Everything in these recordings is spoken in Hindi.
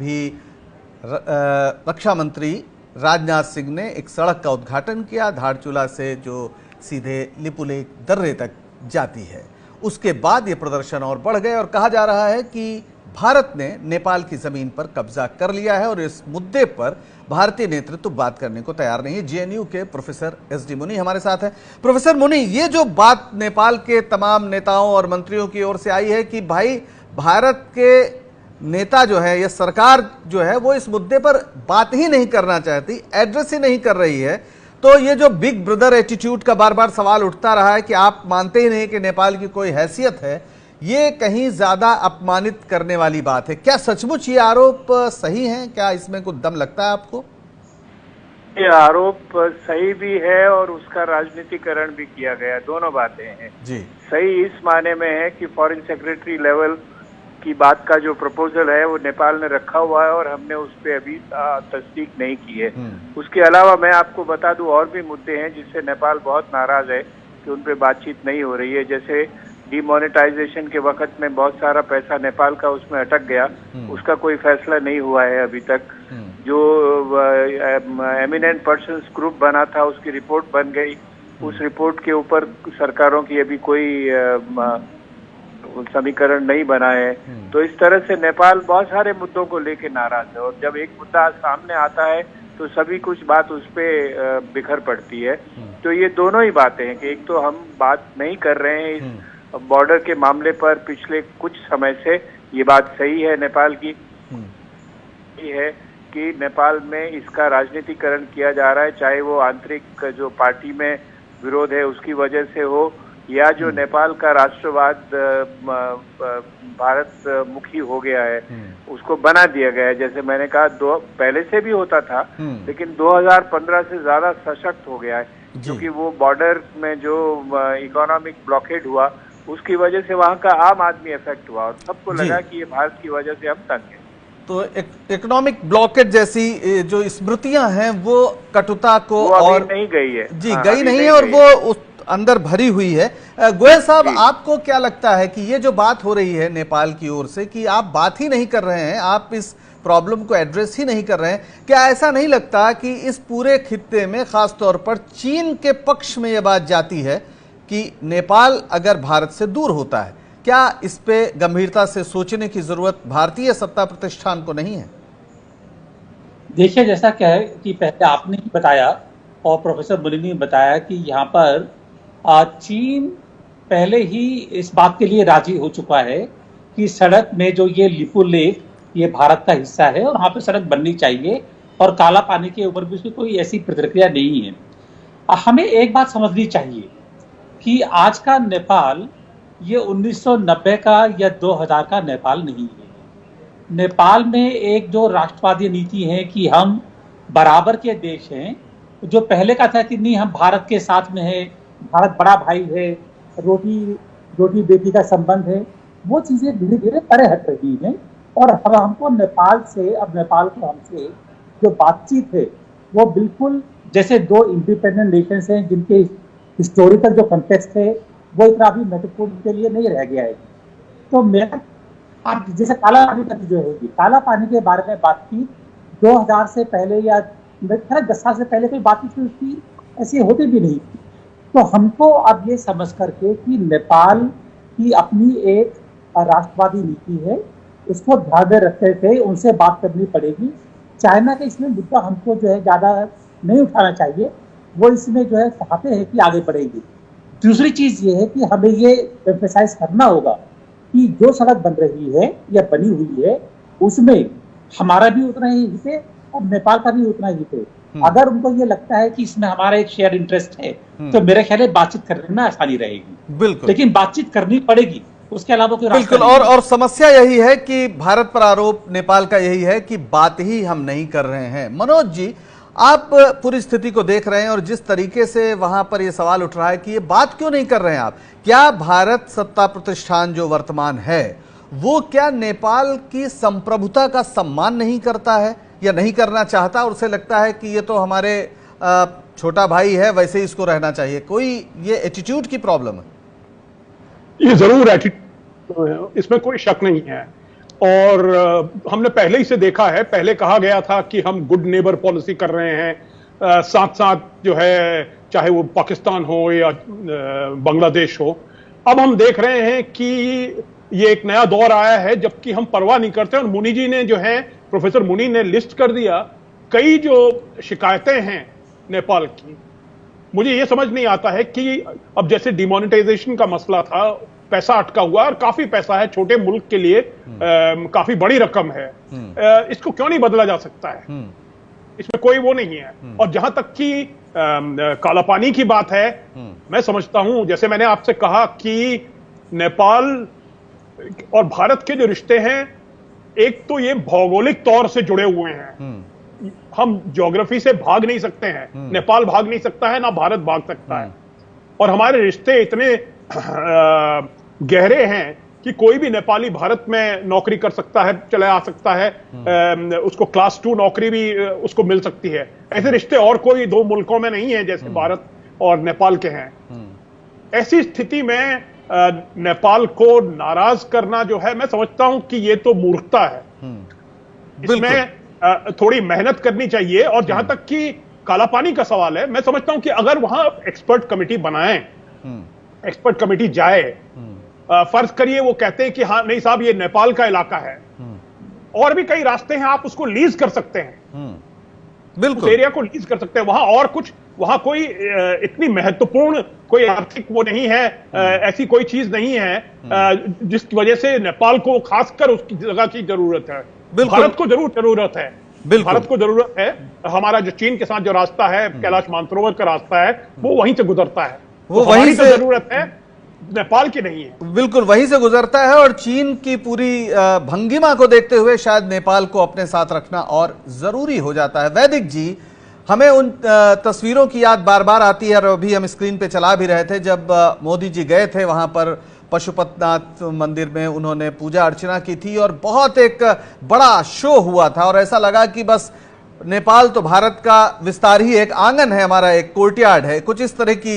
भी रक्षा मंत्री राजनाथ सिंह ने एक सड़क का उद्घाटन किया धारचूला से जो सीधे लिपुलेख दर्रे तक जाती है। उसके बाद ये प्रदर्शन और बढ़ गए और कहा जा रहा है कि भारत ने नेपाल की जमीन पर कब्जा कर लिया है और इस मुद्दे पर भारतीय नेतृत्व बात करने को तैयार नहीं है। जेएनयू के प्रोफेसर एसडी मुनि हमारे साथ है। प्रोफेसर मुनि, ये जो बात नेपाल के तमाम नेताओं और मंत्रियों की ओर से आई है कि भाई भारत के नेता जो है या सरकार जो है वो इस मुद्दे पर बात ही नहीं करना चाहती, एड्रेस ही नहीं कर रही है, तो ये जो बिग ब्रदर एटीट्यूड का बार बार सवाल उठता रहा है कि आप मानते ही नहीं कि नेपाल की कोई हैसियत है, ये कहीं ज्यादा अपमानित करने वाली बात है। क्या सचमुच ये आरोप सही है? क्या इसमें कुछ दम लगता है आपको? ये आरोप सही भी है और उसका राजनीतिकरण भी किया गया, दोनों बातें हैं जी। सही इस माने में है कि फॉरेन सेक्रेटरी लेवल की बात का जो प्रपोजल है वो नेपाल ने रखा हुआ है और हमने उस पर अभी तस्दीक नहीं की है। उसके अलावा मैं आपको बता दूं और भी मुद्दे हैं जिससे नेपाल बहुत नाराज है कि उन पे बातचीत नहीं हो रही है। जैसे डिमोनेटाइजेशन के वक्त में बहुत सारा पैसा नेपाल का उसमें अटक गया, उसका कोई फैसला नहीं हुआ है अभी तक। जो एमिनेंट पर्सन्स ग्रुप बना था उसकी रिपोर्ट बन गई, उस रिपोर्ट के ऊपर सरकारों की अभी कोई समीकरण नहीं बना है। तो इस तरह से नेपाल बहुत सारे मुद्दों को लेके नाराज है और जब एक मुद्दा सामने आता है तो सभी कुछ बात उस पे बिखर पड़ती है। तो ये दोनों ही बातें हैं कि एक तो हम बात नहीं कर रहे हैं इस बॉर्डर के मामले पर पिछले कुछ समय से, ये बात सही है नेपाल की, ये है कि नेपाल में इसका राजनीतिकरण किया जा रहा है, चाहे वो आंतरिक जो पार्टी में विरोध है उसकी वजह से हो या जो नेपाल का राष्ट्रवाद भारत मुखी हो गया है उसको बना दिया गया है। जैसे मैंने कहा पहले से भी होता था लेकिन 2015 से ज्यादा सशक्त हो गया है क्योंकि वो बॉर्डर में जो इकोनॉमिक ब्लॉकेड हुआ उसकी वजह से वहाँ का आम आदमी इफेक्ट हुआ और सबको लगा कि ये भारत की वजह से हम तंग हैं। तो इकोनॉमिक ब्लॉकेज जैसी जो स्मृतियां हैं वो कटुता को और नहीं गई है जी गई नहीं है और वो अंदर भरी हुई है। गोयल साहब, आपको क्या लगता है कि ये जो बात हो रही है नेपाल की ओर से कि आप बात ही नहीं कर रहे हैं, आप इस प्रॉब्लम को एड्रेस ही नहीं कर रहे हैं, क्या ऐसा नहीं लगता कि इस पूरे खित्ते में खास तौर पर चीन के पक्ष में यह बात जाती है कि नेपाल अगर भारत से दूर होता है, क्या इस पे गंभीरता से सोचने की जरूरत भारतीय सत्ता प्रतिष्ठान को नहीं है? देखिए, जैसा क्या है कि पहले आपने ही बताया और प्रोफेसर मुनि ने बताया कि यहाँ पर चीन पहले ही इस बात के लिए राजी हो चुका है कि सड़क में जो ये लिपुलेख ये भारत का हिस्सा है और वहाँ पे सड़क बननी चाहिए और काला पानी के ऊपर भी उसकी कोई ऐसी प्रतिक्रिया नहीं है। हमें एक बात समझनी चाहिए कि आज का नेपाल ये 1990 का या 2000 का नेपाल नहीं है। नेपाल में एक जो राष्ट्रवादी नीति है कि हम बराबर के देश हैं, जो पहले का था कि नहीं हम भारत के साथ में है, भारत बड़ा भाई है, रोटी बेटी का संबंध है, वो चीजें धीरे धीरे परे हट रही हैं और हमको नेपाल से, अब नेपाल को हमसे जो बातचीत है वो बिल्कुल जैसे दो इंडिपेंडेंट नेशंस हैं जिनके हिस्टोरिकल जो कंटेक्स्ट है वो इतना भी महत्वपूर्ण के लिए नहीं रह गया है। तो मेरा आप जैसे काला पानी का जो है, काला पानी के बारे में बात की 2000 से पहले या 10 साल से पहले कोई बातचीत उसकी ऐसी होती भी नहीं थी। तो हमको अब ये समझ करके कि नेपाल की अपनी एक राष्ट्रवादी नीति है, उसको ध्यान में रखते हुए उनसे बात करनी पड़ेगी। चाइना का इसमें मुद्दा हमको जो है ज़्यादा नहीं उठाना चाहिए, वो इसमें जो है चाहते हैं कि आगे बढ़ेगी। दूसरी चीज़ ये है कि हमें ये एम्फेसाइज करना होगा कि जो सड़क बन रही है या बनी हुई है उसमें हमारा भी उतना ही हित है और नेपाल का भी उतना ही हित है। अगर उनको ये लगता है कि इसमें हमारा एक शेयर इंटरेस्ट है तो मेरे ख्याल है बातचीत करने में आसानी रहेगी। बिल्कुल, लेकिन बातचीत करनी पड़ेगी, उसके अलावा कोई बिल्कुल। और समस्या यही है कि भारत पर आरोप नेपाल का यही है कि बात ही हम नहीं कर रहे हैं। मनोज जी, आप पूरी स्थिति को देख रहे हैं और जिस तरीके से वहां पर यह सवाल उठ रहा है कि ये बात क्यों नहीं कर रहे हैं आप, क्या भारत सत्ता प्रतिष्ठान जो वर्तमान है वो क्या नेपाल की संप्रभुता का सम्मान नहीं करता है या नहीं करना चाहता और उसे लगता है कि ये तो हमारे छोटा भाई है, वैसे ही इसको रहना चाहिए? कोई ये एटीट्यूड की प्रॉब्लम है? ये जरूर एटीट्यूड, इसमें कोई शक नहीं है। और हमने पहले ही से देखा है, पहले कहा गया था कि हम गुड नेबर पॉलिसी कर रहे हैं, साथ साथ जो है चाहे वो पाकिस्तान हो या बांग्लादेश हो। अब हम देख रहे हैं कि ये एक नया दौर आया है जबकि हम परवाह नहीं करते। और मुनी जी ने जो है, प्रोफेसर मुनी ने लिस्ट कर दिया कई जो शिकायतें हैं नेपाल की। मुझे ये समझ नहीं आता है कि अब जैसे डिमोनेटाइजेशन का मसला था, पैसा अटका हुआ और काफी पैसा है, छोटे मुल्क के लिए काफी बड़ी रकम है, इसको क्यों नहीं बदला जा सकता है? इसमें कोई वो नहीं है। और जहां तक कि काला पानी की बात है, मैं समझता हूं, जैसे मैंने आपसे कहा कि नेपाल और भारत के जो रिश्ते हैं, एक तो ये भौगोलिक तौर से जुड़े हुए हैं, हम ज्योग्राफी से भाग नहीं सकते हैं, नेपाल भाग नहीं सकता है, ना भारत भाग सकता है। और हमारे रिश्ते इतने गहरे हैं कि कोई भी नेपाली भारत में नौकरी कर सकता है, चला आ सकता है, उसको क्लास 2 नौकरी भी उसको मिल सकती है। ऐसे रिश्ते और कोई दो मुल्कों में नहीं है जैसे भारत और नेपाल के हैं। ऐसी स्थिति में नेपाल को नाराज करना जो है, मैं समझता हूं कि ये तो मूर्खता है। इसमें थोड़ी मेहनत करनी चाहिए। और जहां तक कि काला पानी का सवाल है, मैं समझता हूं कि अगर वहां एक्सपर्ट कमेटी बनाएं, एक्सपर्ट कमेटी जाए, फर्ज करिए वो कहते हैं कि हाँ नहीं साहब ये नेपाल का इलाका है, और भी कई रास्ते हैं, आप उसको लीज कर सकते हैं, बिल्कुल उस एरिया को लीज कर सकते हैं। वहां और कुछ, वहां कोई इतनी महत्वपूर्ण कोई आर्थिक वो नहीं है, ऐसी कोई चीज नहीं है जिसकी वजह से नेपाल को खासकर उसकी जगह की जरूरत है। भारत को जरूर जरूरत है, भारत को जरूरत है। हमारा जो चीन के साथ जो रास्ता है, कैलाश मानसरोवर का रास्ता है, वो वहीं से गुजरता है, वो तो वहीं से जरूरत है, नेपाल की नहीं है। बिल्कुल वहीं से गुजरता है। और चीन की पूरी भंगिमा को देखते हुए शायद नेपाल को अपने साथ रखना और जरूरी हो जाता है। वैदिक जी, हमें उन तस्वीरों की याद बार बार आती है, और अभी हम स्क्रीन पे चला भी रहे थे, जब मोदी जी गए थे वहां पर पशुपतिनाथ मंदिर में, उन्होंने पूजा अर्चना की थी और बहुत एक बड़ा शो हुआ था। और ऐसा लगा कि बस नेपाल तो भारत का विस्तार ही, एक आंगन है हमारा, एक कोर्टयार्ड है, कुछ इस तरह की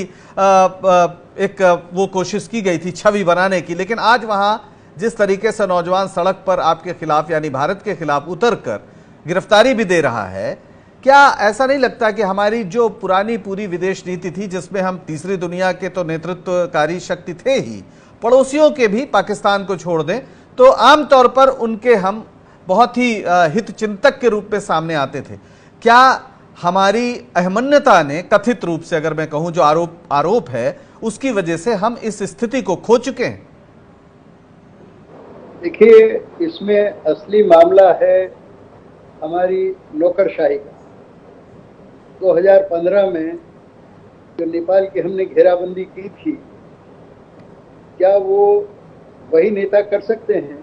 एक वो कोशिश की गई थी छवि बनाने की। लेकिन आज वहां जिस तरीके से नौजवान सड़क पर आपके खिलाफ यानी भारत के खिलाफ उतरकर गिरफ्तारी भी दे रहा है, क्या ऐसा नहीं लगता कि हमारी जो पुरानी पूरी विदेश नीति थी, जिसमें हम तीसरी दुनिया के तो नेतृत्वकारी शक्ति थे ही, पड़ोसियों के भी, पाकिस्तान को छोड़ दें तो आमतौर पर उनके हम बहुत ही हित चिंतक के रूप में सामने आते थे, क्या हमारी अहमन्यता ने, कथित रूप से अगर मैं कहूं, जो आरोप है, उसकी वजह से हम इस स्थिति को खो चुके हैं? देखिए, इसमें असली मामला है हमारी नौकरशाही का। 2015 में जो नेपाल की हमने घेराबंदी की थी, क्या वो वही नेता कर सकते हैं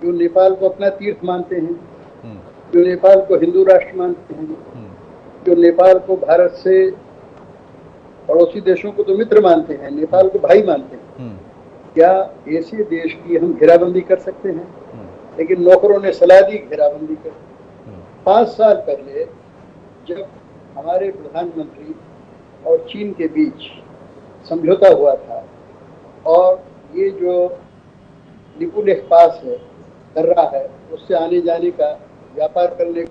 जो नेपाल को अपना तीर्थ मानते हैं, जो नेपाल को हिंदू राष्ट्र मानते हैं, जो नेपाल को भारत से, पड़ोसी देशों को तो मित्र मानते हैं, नेपाल को भाई मानते हैं? क्या ऐसे देश की हम घेराबंदी कर सकते हैं? लेकिन नौकरों ने सलाह दी घेराबंदी कर। 5 साल पहले जब हमारे प्रधानमंत्री और चीन के बीच समझौता हुआ था, और ये जो लिपुलेख पास है कर रहा है, उससे आने जाने का, व्यापार करने,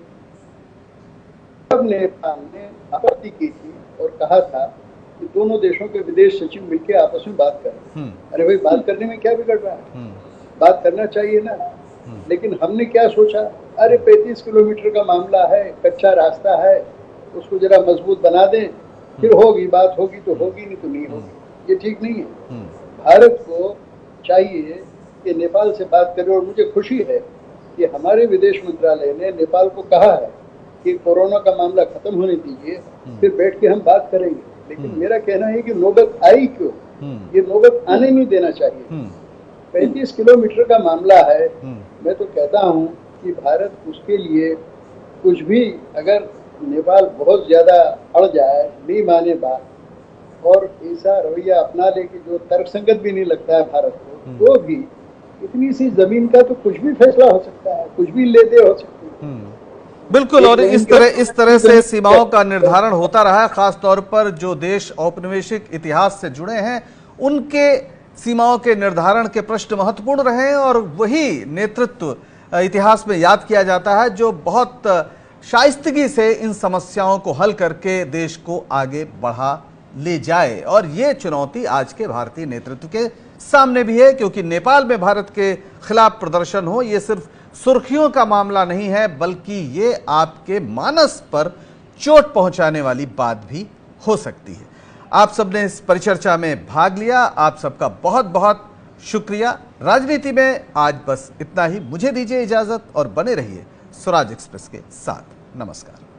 तब नेपाल ने आपत्ति की थी और कहा था कि दोनों देशों के विदेश सचिव मिलकर आपस में बात करें। अरे भाई, बात करने में क्या बिगड़ रहा है? बात करना चाहिए ना। लेकिन हमने क्या सोचा, अरे 35 किलोमीटर का मामला है, कच्चा रास्ता है, उसको जरा मजबूत बना दें, फिर होगी बात, होगी तो होगी, नहीं तो नहीं होगी। ये ठीक नहीं है। भारत को चाहिए कि नेपाल से बात करें। और मुझे खुशी है कि हमारे विदेश मंत्रालय ने नेपाल को कहा है कि कोरोना का मामला खत्म होने दीजिए, फिर बैठ के हम बात करेंगे। लेकिन मेरा कहना है कि नौबत आई क्यों? ये नौबत आने नहीं देना चाहिए। 35 किलोमीटर का मामला है। मैं तो कहता हूँ कि भारत उसके लिए कुछ भी, अगर नेपाल बहुत ज्यादा अड़ जाए, नहीं माने बात, और ऐसा रवैया अपना ले कि जो तर्कसंगत भी नहीं लगता है भारत को, तो भी इतनी सी जमीन का तो कुछ भी फैसला हो सकता है, कुछ भी ले दे हो सकती है। बिल्कुल। और इस तरह से सीमाओं का निर्धारण होता रहा है, खास तौर पर जो देश औपनिवेशिक इतिहास से जुड़े हैं, उनके सीमाओं के निर्धारण के प्रश्न महत्वपूर्ण रहे और वही नेतृत्व इतिहास में याद किया जाता है जो बहुत शाइस्तगी से इन समस्याओं को हल करके देश को आगे बढ़ा ले जाए। और ये चुनौती आज के भारतीय नेतृत्व के सामने भी है, क्योंकि नेपाल में भारत के खिलाफ प्रदर्शन हो ये सिर्फ सुर्खियों का मामला नहीं है, बल्कि ये आपके मानस पर चोट पहुंचाने वाली बात भी हो सकती है। आप सबने इस परिचर्चा में भाग लिया, आप सबका बहुत बहुत शुक्रिया। राजनीति में आज बस इतना ही। मुझे दीजिए इजाजत और बने रहिए स्वराज एक्सप्रेस के साथ। नमस्कार।